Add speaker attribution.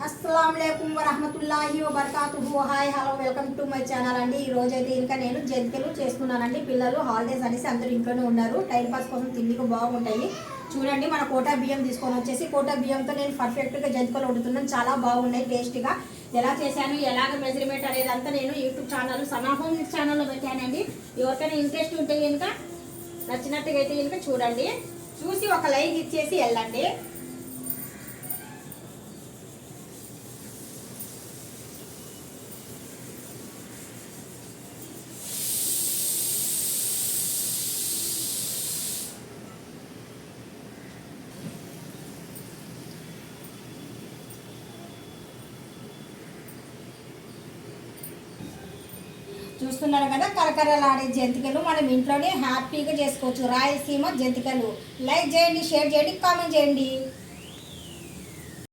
Speaker 1: అస్సలాముఅలైకుం వరహమతుల్లాహి వబర్కాతుహు. Hi hello welcome to my channel అండి. ఈ రోజు అయితే ఇంకా నేను జంతికలు చేస్తున్నానండి. పిల్లలు హాలిడేస్ అనేసి అందరూ ఇంట్లోనే ఉన్నారు. టైం పాస్ కోసం తిండికి బాగుంటాయి. చూడండి, మన కోటా బియ్యం తీసుకొని వచ్చేసి కోటా బియ్యంతో నేను పర్ఫెక్ట్గా జంతికలు వండుతున్నాను. చాలా బాగున్నాయి, టేస్టీగా. ఎలా చేశాను, ఎలాగ మెజర్మెంట్ అనేది అంతా నేను యూట్యూబ్ ఛానల్ సనా హోమ్ ఛానల్లో పెట్టానండి. ఎవరికైనా ఇంట్రెస్ట్ ఉంటే కనుక, నచ్చినట్టుగా అయితే కనుక చూడండి, చూసి ఒక లైక్ ఇచ్చేసి వెళ్ళండి. చూస్తున్నారు కదా, కరకరలాడే జంతికలు మనం ఇంట్లోనే హ్యాపీగా చేసుకోవచ్చు. రాయలసీమ జంతికలు. లైక్ చేయండి, షేర్ చేయండి, కామెంట్ చేయండి.